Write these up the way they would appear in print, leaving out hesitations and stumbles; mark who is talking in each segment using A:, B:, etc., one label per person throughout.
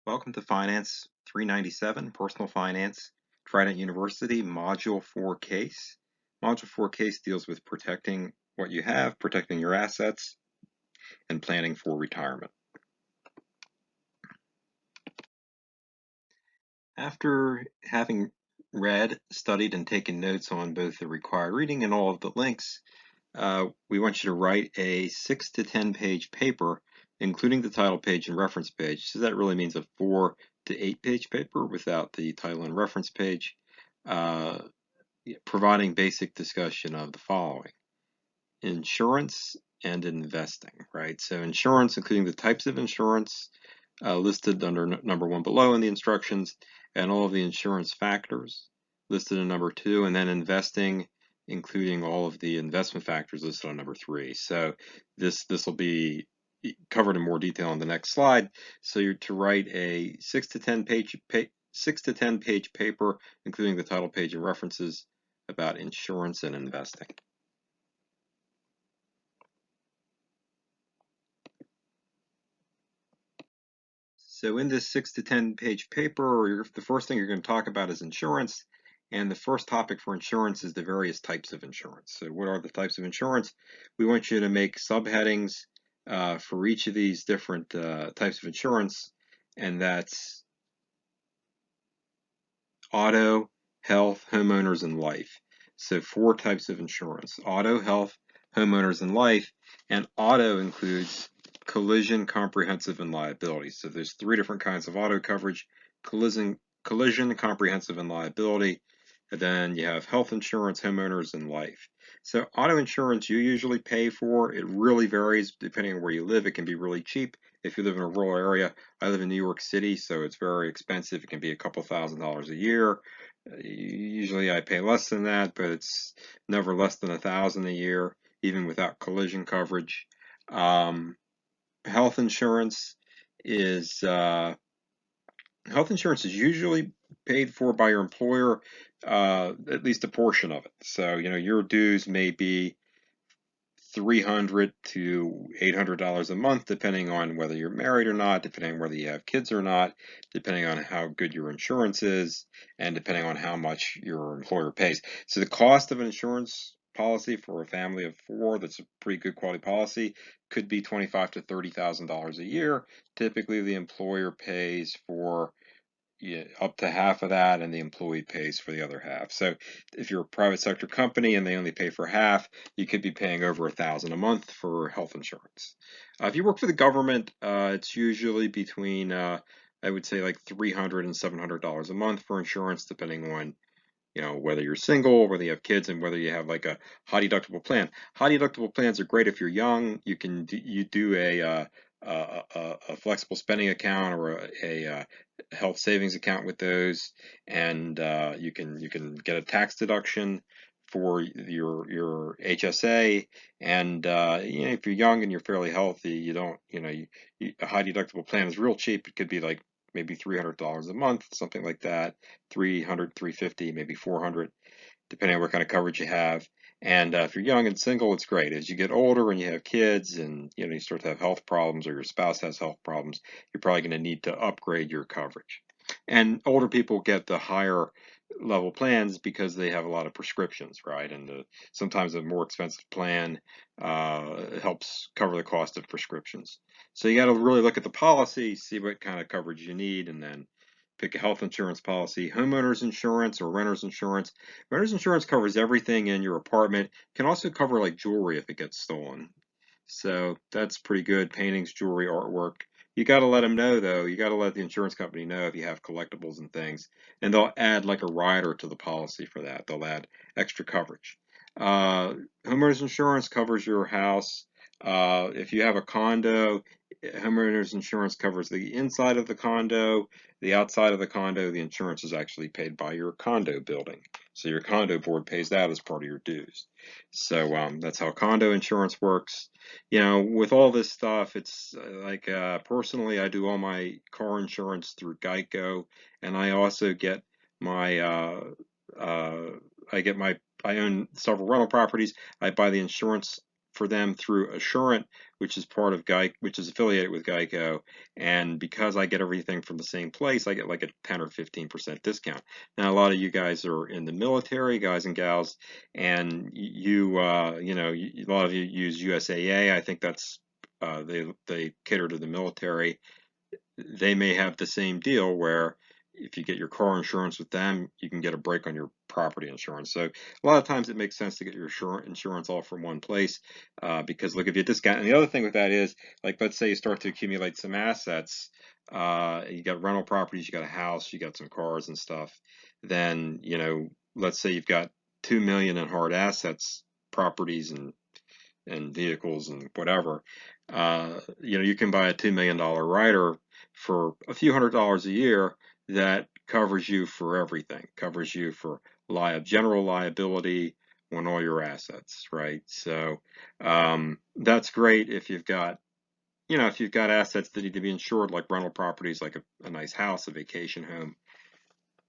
A: Welcome to Finance 397, Personal Finance, Trident University, Module 4 case. Module 4 case deals with protecting what you have, protecting your assets, and planning for retirement. After having read, studied, and taken notes on both the required reading and all of the links, we want you to write a 6 to 10 page paper, including the title page and reference page. So that really means a 4 to 8 page paper without the title and reference page, providing basic discussion of the following: insurance and investing, right? So insurance, including the types of insurance listed under number 1 below in the instructions, and all of the insurance factors listed in number 2, and then investing, including all of the investment factors listed on number 3. So this will be covered in more detail on the next slide. So you're to write a 6 to 10 page paper, including the title page and references, about insurance and investing. So in this 6 to 10 page paper, the first thing you're going to talk about is insurance. And the first topic for insurance is the various types of insurance. So what are the types of insurance? We want you to make subheadings for each of these different types of insurance. And that's auto, health, homeowners, and life. So 4 types of insurance: auto, health, homeowners, and life. And auto includes collision, comprehensive, and liability. So there's 3 different kinds of auto coverage: collision, comprehensive, and liability. And then you have health insurance, homeowners, and life. So auto insurance you usually pay for. It really varies depending on where you live. It can be really cheap if you live in a rural area. I live in New York City, so it's very expensive. It can be a couple $1,000s a year. Usually I pay less than that, but it's never less than $1,000 a year, even without collision coverage. Health insurance is usually paid for by your employer, at least a portion of it. So, your dues may be $300 to $800 a month, depending on whether you're married or not, depending on whether you have kids or not, depending on how good your insurance is, and depending on how much your employer pays. So the cost of an insurance policy for a family of 4 that's a pretty good quality policy could be $25,000 to $30,000 a year. Typically, the employer pays for up to half of that, and the employee pays for the other half. So if you're a private sector company and they only pay for half, you could be paying over $1,000 a month for health insurance. If you work for the government, it's usually between I would say like $300 and $700 a month for insurance, depending on whether you're single, whether you have kids, and whether you have like a high deductible plan. High deductible plans are great if you're young. You do a flexible spending account or a health savings account with those, and you can get a tax deduction for your HSA. And if you're young and you're fairly healthy, you don't a high deductible plan is real cheap. It could be like maybe $300 a month, something like that. 300, 350, maybe 400, depending on what kind of coverage you have. And if you're young and single, it's great. As you get older and you have kids and you start to have health problems, or your spouse has health problems, you're probably going to need to upgrade your coverage. And older people get the higher level plans because they have a lot of prescriptions, right? And sometimes a more expensive plan helps cover the cost of prescriptions. So you got to really look at the policy, see what kind of coverage you need, and then pick a health insurance policy. Homeowners insurance or renter's insurance. Renter's insurance covers everything in your apartment. It can also cover like jewelry if it gets stolen. So that's pretty good. Paintings, jewelry, artwork. You got to let them know, though. You got to let the insurance company know if you have collectibles and things. And they'll add like a rider to the policy for that. They'll add extra coverage. Homeowners insurance covers your house. If you have a condo, homeowners insurance covers the inside of the condo. The outside of the condo, the insurance is actually paid by your condo building. So your condo board pays that as part of your dues. So that's how condo insurance works. With all this stuff, it's like personally, I do all my car insurance through Geico, and I also get my I own several rental properties. I buy the insurance for them through Assurant, which is part of which is affiliated with Geico. And because I get everything from the same place, I get like a 10 or 15% discount. Now, a lot of you guys are in the military, guys and gals, and a lot of you use USAA. I think that's they cater to the military. They may have the same deal where if you get your car insurance with them, you can get a break on your property insurance. So a lot of times it makes sense to get your insurance all from one place because look, if you discount, and the other thing with that is, like, let's say you start to accumulate some assets, you got rental properties, you got a house, you got some cars and stuff, then, let's say you've got 2 million in hard assets, properties and vehicles and whatever, you can buy a $2 million rider for a few $100s a year that covers you for everything, covers you for general liability on all your assets, right? So that's great if you've got assets that need to be insured, like rental properties, like a nice house, a vacation home,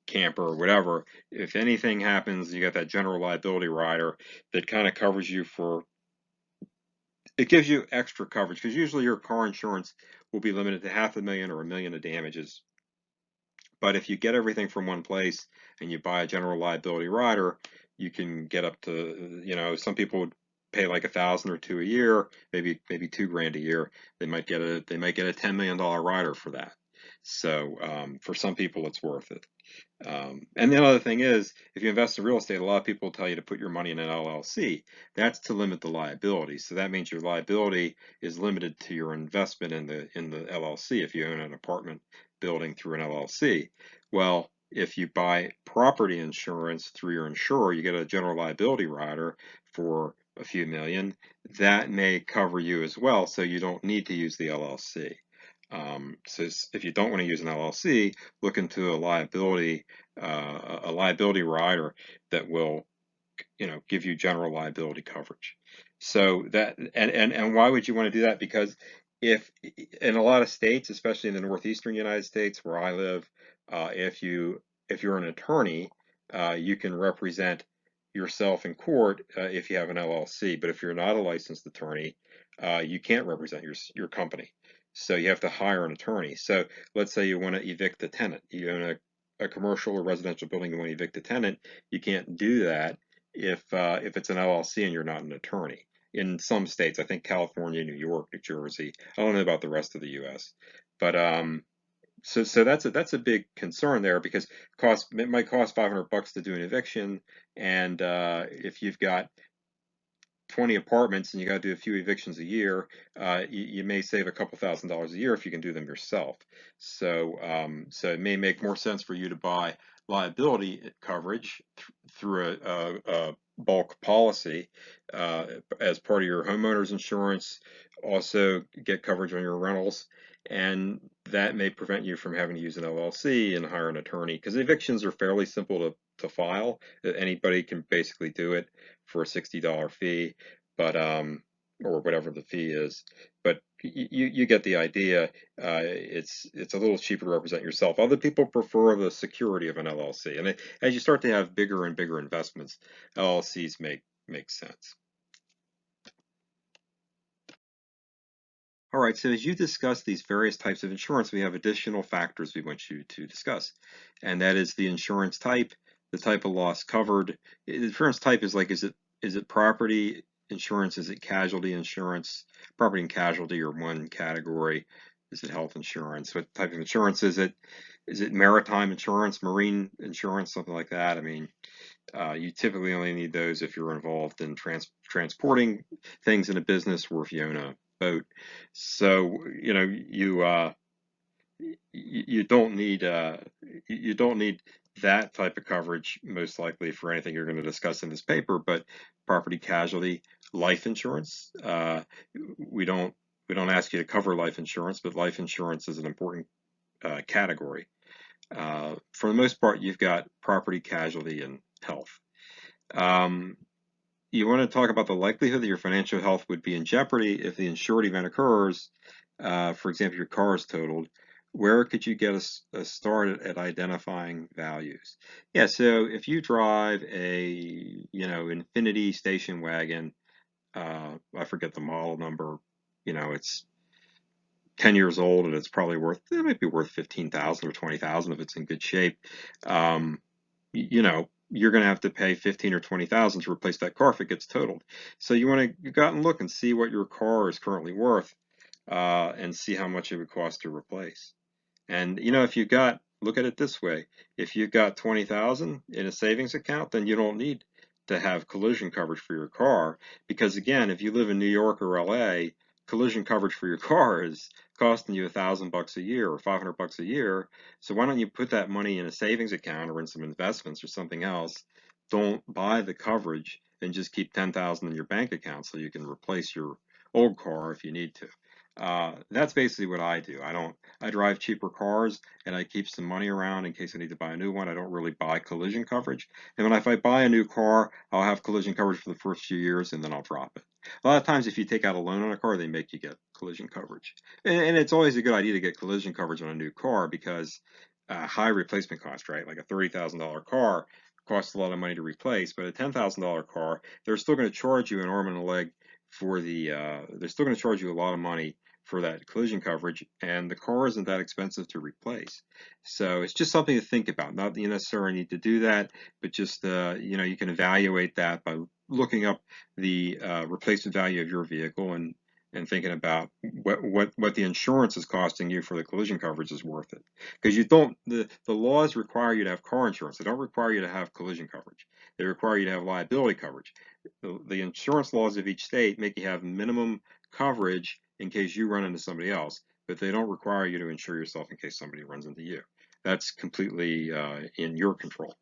A: camper, or whatever. If anything happens, you got that general liability rider that kind of covers you for it gives you extra coverage because usually your car insurance will be limited to $500,000 or $1 million of damages. But if you get everything from one place and you buy a general liability rider, you can get up to, some people would pay like 1,000 or two a year, maybe $2,000 a year. They might get a $10 million rider for that. So for some people, it's worth it. And the other thing is, if you invest in real estate, a lot of people tell you to put your money in an LLC. That's to limit the liability. So that means your liability is limited to your investment in the LLC if you own an apartment building through an LLC. Well, if you buy property insurance through your insurer, you get a general liability rider for a few million. That may cover you as well, so you don't need to use the LLC. So if you don't want to use an LLC, look into a liability rider that will, give you general liability coverage. So that and why would you want to do that? Because if in a lot of states, especially in the northeastern United States where I live, if you're an attorney, you can represent yourself in court if you have an LLC. But if you're not a licensed attorney, you can't represent your company. So you have to hire an attorney. So let's say you want to evict a tenant. You own a commercial or residential building, you want to evict a tenant. You can't do that if it's an LLC and you're not an attorney. In some states, I think California, New York, New Jersey. I don't know about the rest of the U.S., but so that's a big concern there because it might cost $500 to do an eviction, and if you've got 20 apartments and you got to do a few evictions a year, you may save a couple $1,000s a year if you can do them yourself. So it may make more sense for you to buy liability coverage through a bulk policy as part of your homeowner's insurance. Also get coverage on your rentals, and that may prevent you from having to use an LLC and hire an attorney because evictions are fairly simple to file. Anybody can basically do it for a $60 fee, but or whatever the fee is. But you get the idea. It's a little cheaper to represent yourself. Other people prefer the security of an LLC, and as you start to have bigger and bigger investments, LLCs make sense. All right, so as you discuss these various types of insurance, we have additional factors we want you to discuss, and that is the insurance type, the type of loss covered. The insurance type is like, is it property insurance? Is it casualty insurance? Property and casualty are one category. Is it health insurance? What type of insurance is it? Is it maritime insurance, marine insurance, something like that? I mean, you typically only need those if you're involved in transporting things in a business or if you own a boat. So you don't need that type of coverage most likely for anything you're going to discuss in this paper. But property casualty, life insurance, we don't ask you to cover life insurance, but life insurance is an important category. For the most part, you've got property casualty and health. You want to talk about the likelihood that your financial health would be in jeopardy if the insured event occurs. For example, your car is totaled. Where could you get a start at identifying values? Yeah, so if you drive a Infiniti station wagon, I forget the model number. It's 10 years old and it's probably it might be worth 15,000 or 20,000 if it's in good shape. Um, you're going to have to pay 15 or 20,000 to replace that car if it gets totaled. So you want to go out and look and see what your car is currently worth, and see how much it would cost to replace. And if you've got, look at it this way, if you've got 20,000 in a savings account, then you don't need to have collision coverage for your car, because again, if you live in New York or LA, collision coverage for your car is costing you $1,000 a year or $500 a year. So why don't you put that money in a savings account or in some investments or something else? Don't buy the coverage and just keep 10,000 in your bank account so you can replace your old car if you need to. That's basically what I do. I drive cheaper cars and I keep some money around in case I need to buy a new one. I don't really buy collision coverage. And if I buy a new car, I'll have collision coverage for the first few years and then I'll drop it. A lot of times, if you take out a loan on a car, they make you get collision coverage. And it's always a good idea to get collision coverage on a new car because high replacement cost, right? Like a $30,000 car costs a lot of money to replace, but a $10,000 car, they're still going to charge you an arm and a leg for they're still going to charge you a lot of money for that collision coverage, and the car isn't that expensive to replace. So it's just something to think about. Not that you necessarily need to do that, but just you can evaluate that by looking up the replacement value of your vehicle and thinking about what the insurance is costing you for the collision coverage is worth it. Because you don't the laws require you to have car insurance. They don't require you to have collision coverage. They require you to have liability coverage. The insurance laws of each state make you have minimum coverage in case you run into somebody else, but they don't require you to insure yourself in case somebody runs into you. That's completely in your control.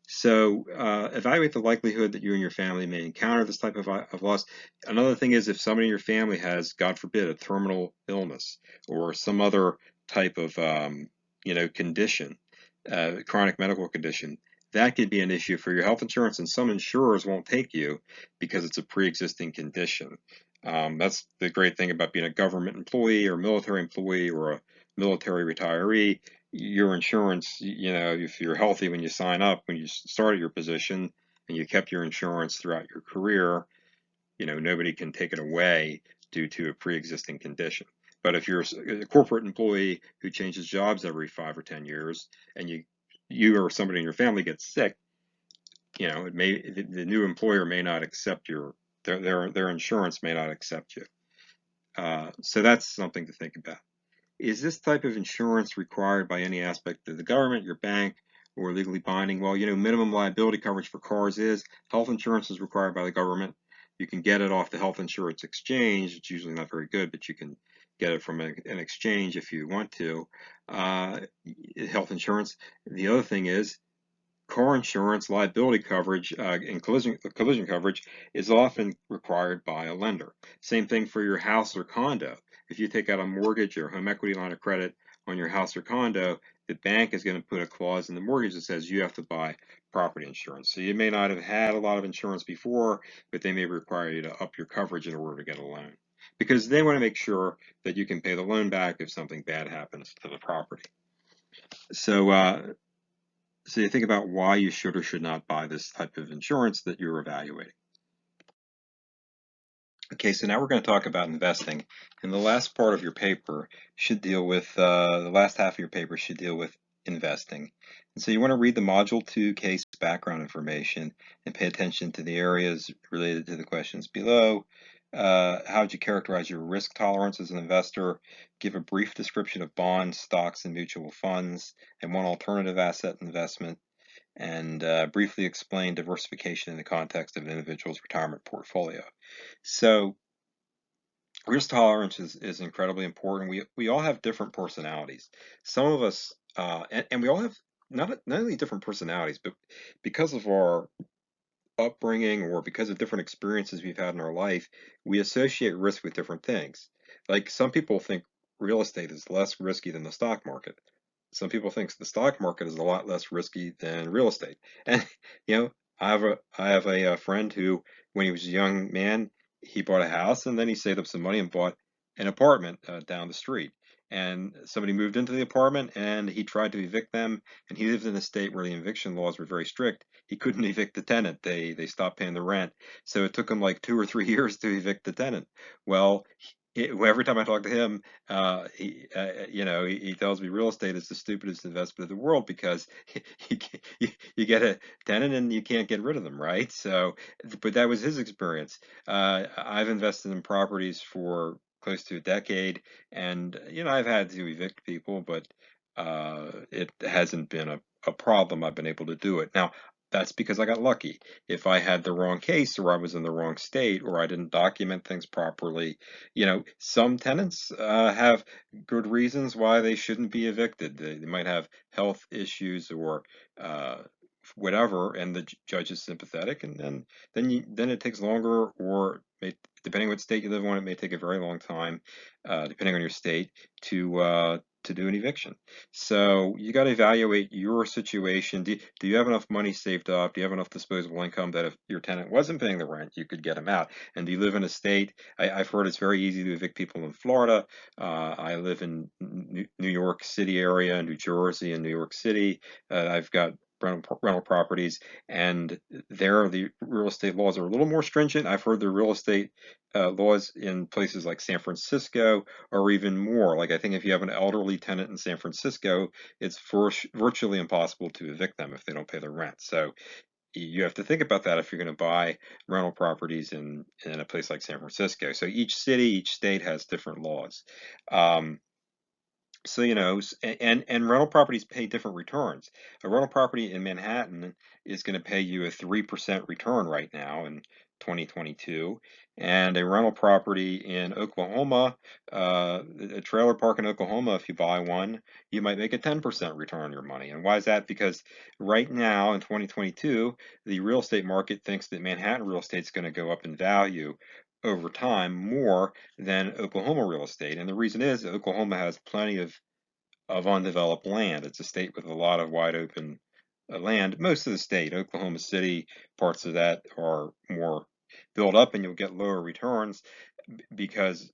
A: So evaluate the likelihood that you and your family may encounter this type of loss. Another thing is if somebody in your family has, God forbid, a terminal illness or some other type of condition, chronic medical condition, that could be an issue for your health insurance, and some insurers won't take you because it's a pre-existing condition. That's the great thing about being a government employee or military employee or a military retiree. Your insurance, if you're healthy when you sign up, when you started your position, and you kept your insurance throughout your career, nobody can take it away due to a pre-existing condition. But if you're a corporate employee who changes jobs every 5 or 10 years, and you or somebody in your family gets sick, the new employer may not accept their insurance may not accept you. So that's something to think about. Is this type of insurance required by any aspect of the government, your bank, or legally binding? Well, minimum liability coverage for cars is. Health insurance is required by the government. You can get it off the health insurance exchange. It's usually not very good, but you can get it from an exchange if you want to. Health insurance. The other thing is car insurance liability coverage and collision coverage is often required by a lender. Same thing for your house or condo. If you take out a mortgage or home equity line of credit on your house or condo, the bank is going to put a clause in the mortgage that says you have to buy property insurance. So you may not have had a lot of insurance before, but they may require you to up your coverage in order to get a loan, because they want to make sure that you can pay the loan back if something bad happens to the property. So you think about why you should or should not buy this type of insurance that you're evaluating. Okay, so now we're going to talk about investing. And the last part of your paper should deal with, the last half of your paper should deal with investing. And so you want to read the Module 2 case background information and pay attention to the areas related to the questions below. How would you characterize your risk tolerance as an investor? Give a brief description of bonds, stocks, and mutual funds, and one alternative asset investment, and briefly explain diversification in the context of an individual's retirement portfolio. So risk tolerance is incredibly important. We all have different personalities. Some of us, and we all have not only different personalities, but because of our upbringing or because of different experiences we've had in our life, we associate risk with different things. Like some people think real estate is less risky than the stock market. Some people think the stock market is a lot less risky than real estate. And I have a friend who, when he was a young man, he bought a house and then he saved up some money and bought an apartment down the street. and somebody moved into the apartment and he tried to evict them, and he lived in a state where the eviction laws were very strict. He couldn't evict the tenant. They stopped paying the rent. So it took him like 2 or 3 years to evict the tenant. Well, every time I talk to him, he tells me real estate is the stupidest investment in the world because you get a tenant and you can't get rid of them, right? So, but that was his experience. I've invested in properties for close to a decade, and I've had to evict people, but it hasn't been a problem. I've been able to do it. Now, that's because I got lucky. If I had the wrong case, or I was in the wrong state, or I didn't document things properly, some tenants have good reasons why they shouldn't be evicted. They might have health issues or uh, whatever, and the judge is sympathetic, and then it takes longer, or depending what state you live in, it may take a very long time, depending on your state, to do an eviction. So you got to evaluate your situation. Do you have enough money saved up? Do you have enough disposable income that if your tenant wasn't paying the rent, you could get them out? And do you live in a state? I've heard it's very easy to evict people in Florida. I live in New York City area, New Jersey, and New York City. I've got rental properties, and there the real estate laws are a little more stringent. I've heard the real estate laws in places like San Francisco are even more. Like, I think if you have an elderly tenant in San Francisco, it's virtually impossible to evict them if they don't pay their rent. So you have to think about that if you're going to buy rental properties in a place like San Francisco. So each city, each state has different laws. Um, so, and rental properties pay different returns. A rental property in Manhattan is going to pay you a 3% return right now in 2022. And a rental property in Oklahoma, a trailer park in Oklahoma, if you buy one, you might make a 10% return on your money. And why is that? Because right now in 2022, the real estate market thinks that Manhattan real estate is going to go up in value over time more than Oklahoma real estate. And the reason is that Oklahoma has plenty of undeveloped land. It's a state with a lot of wide open land. Most of the state, Oklahoma City, parts of that are more built up, and you'll get lower returns because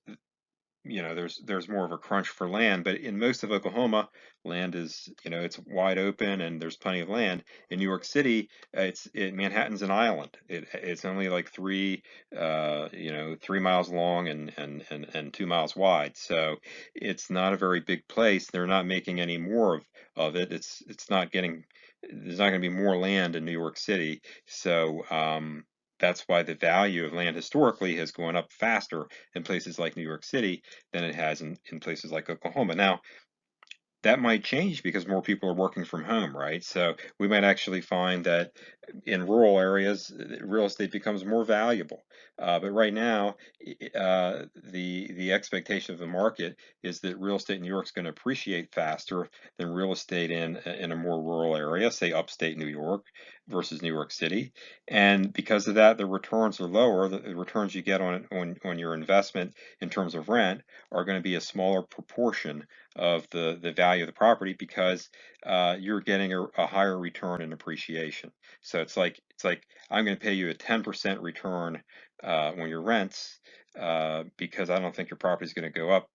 A: there's more of a crunch for land. But in most of Oklahoma, land is, it's wide open and there's plenty of land. In New York City, Manhattan's an island. It's only like 3 miles long and 2 miles wide. So it's not a very big place. They're not making any more of it. It's not getting, there's not going to be more land in New York City. So, that's why the value of land historically has gone up faster in places like New York City than it has in places like Oklahoma. Now, that might change because more people are working from home, right? So we might actually find that in rural areas, real estate becomes more valuable. But right now, the expectation of the market is that real estate in New York is going to appreciate faster than real estate in a more rural area, say upstate New York versus New York City. And because of that, the returns are lower. The returns you get on your investment in terms of rent are going to be a smaller proportion of the value of the property because you're getting a higher return in appreciation. So it's like I'm going to pay you a 10% return on your rents because I don't think your property is going to go up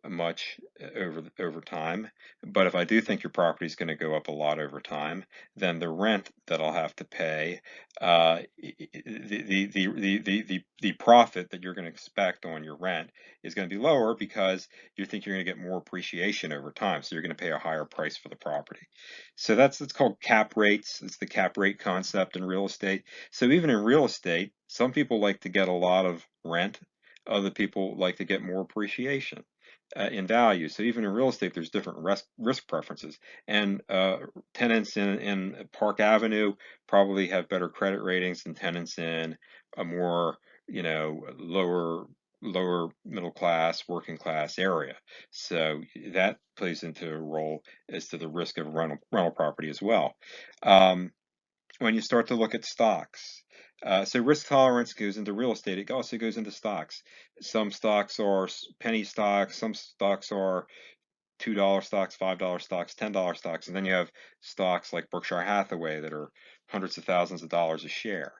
A: much over time. But if I do think your property is going to go up a lot over time, then the rent that I'll have to pay, the profit that you're going to expect on your rent is going to be lower because you think you're going to get more appreciation over time. So you're going to pay a higher price for the property. So it's called cap rates. It's the cap rate concept in real estate. So even in real estate, some people like to get a lot of rent. Other people like to get more appreciation in value. So even in real estate, there's different risk preferences. And tenants in Park Avenue probably have better credit ratings than tenants in a more, lower middle class, working class area. So that plays into a role as to the risk of rental property as well. Um, when you start to look at stocks. So risk tolerance goes into real estate. It also goes into stocks. Some stocks are penny stocks. Some stocks are $2 stocks, $5 stocks, $10 stocks, and then you have stocks like Berkshire Hathaway that are hundreds of thousands of dollars a share.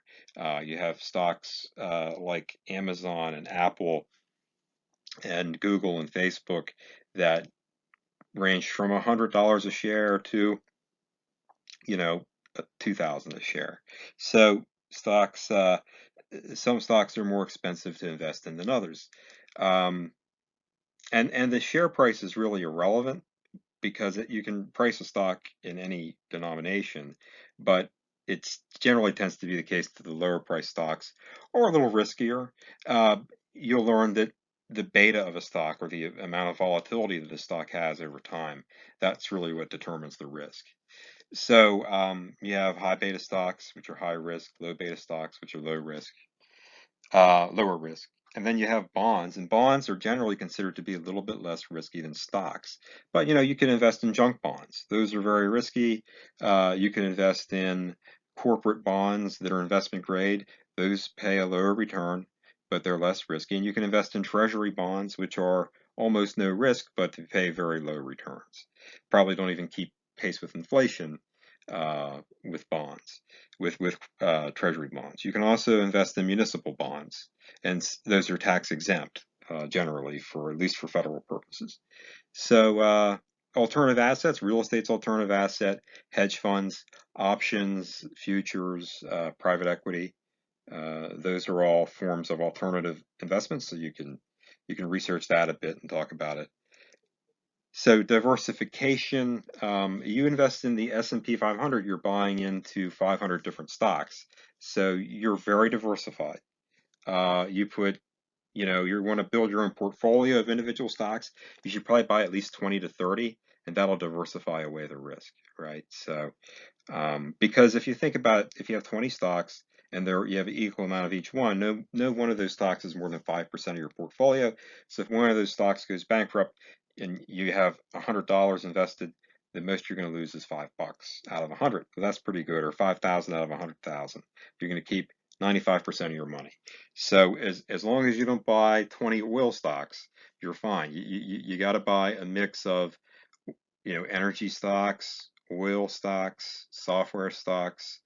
A: You have stocks like Amazon and Apple and Google and Facebook that range from $100 a share to, you know, 2,000 a share. So stocks, some stocks are more expensive to invest in than others. Um, and the share price is really irrelevant because you can price a stock in any denomination, but it generally tends to be the case that the lower price stocks are a little riskier. Uh, you'll learn that the beta of a stock, or the amount of volatility that a stock has over time, that's really what determines the risk. So you have high beta stocks, which are high risk, low beta stocks, which are low risk, lower risk. And then you have bonds, and bonds are generally considered to be a little bit less risky than stocks. But you can invest in junk bonds. Those are very risky. You can invest in corporate bonds that are investment grade. Those pay a lower return, but they're less risky. And you can invest in treasury bonds, which are almost no risk, but they pay very low returns. Probably don't even keep pace with inflation with bonds, with treasury bonds. You can also invest in municipal bonds, and those are tax exempt generally, for at least for federal purposes. So alternative assets, real estate's alternative asset, hedge funds, options, futures, private equity. Those are all forms of alternative investments. So you can research that a bit and talk about it. So diversification, you invest in the S&P 500, you're buying into 500 different stocks. So you're very diversified. You put, you want to build your own portfolio of individual stocks. You should probably buy at least 20 to 30, and that'll diversify away the risk, right? So because if you think about, if you have 20 stocks and you have an equal amount of each one, no one of those stocks is more than 5% of your portfolio. So if one of those stocks goes bankrupt and you have $100 invested, the most you're going to lose is $5 out of 100. So that's pretty good, or 5,000 out of 100,000. You're going to keep 95% of your money. So as long as you don't buy 20 oil stocks, you're fine. You got to buy a mix of energy stocks, oil stocks, software stocks,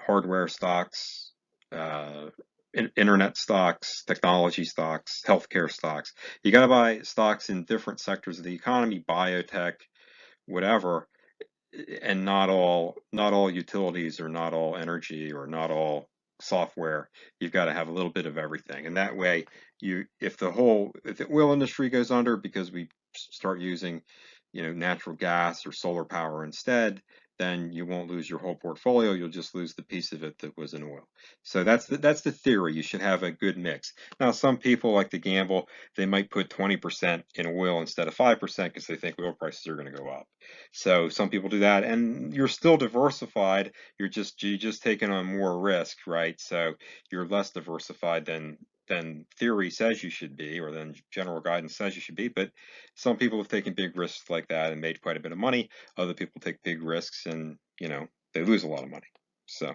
A: hardware stocks, internet stocks, technology stocks, healthcare stocks. You got to buy stocks in different sectors of the economy, biotech, whatever, and not all utilities, or not all energy, or not all software. You've got to have a little bit of everything, and that way, if the oil industry goes under because we start using natural gas or solar power instead, then you won't lose your whole portfolio. You'll just lose the piece of it that was in oil. So that's the theory. You should have a good mix. Now, some people like to gamble. They might put 20% in oil instead of 5% because they think oil prices are going to go up. So some people do that, and you're still diversified. You just taking on more risk, right? So you're less diversified than theory says you should be, or than general guidance says you should be. But some people have taken big risks like that and made quite a bit of money. Other people take big risks and they lose a lot of money. So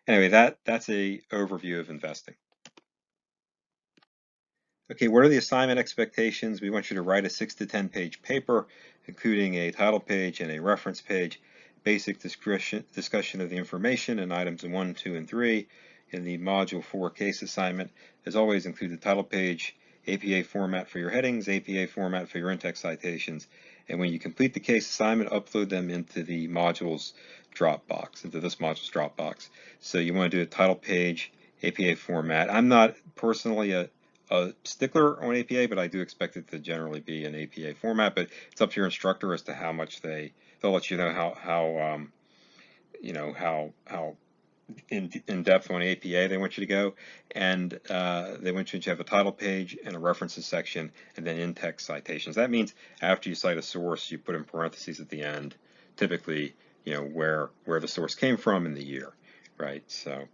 A: anyway, that's a overview of investing. Okay, what are the assignment expectations? We want you to write a 6 to 10 page paper, including a title page and a reference page, basic discussion of the information in items 1, 2, and 3 in the Module 4 case assignment. As always, include the title page, APA format for your headings, APA format for your in-text citations, and when you complete the case assignment, upload them into the module's Dropbox, into this module's Dropbox. So you want to do a title page, APA format. I'm not personally a stickler on APA, but I do expect it to generally be an APA format. But it's up to your instructor as to how much they'll let you know how in depth on APA they want you to go, and they want you to have a title page and a references section, and then in-text citations. That means after you cite a source, you put in parentheses at the end, typically where the source came from and the year, right? So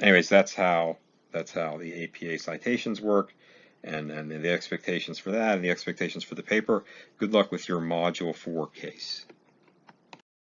A: anyways, that's how the APA citations work, and the expectations for that, and the expectations for the paper. Good luck with your Module 4 case.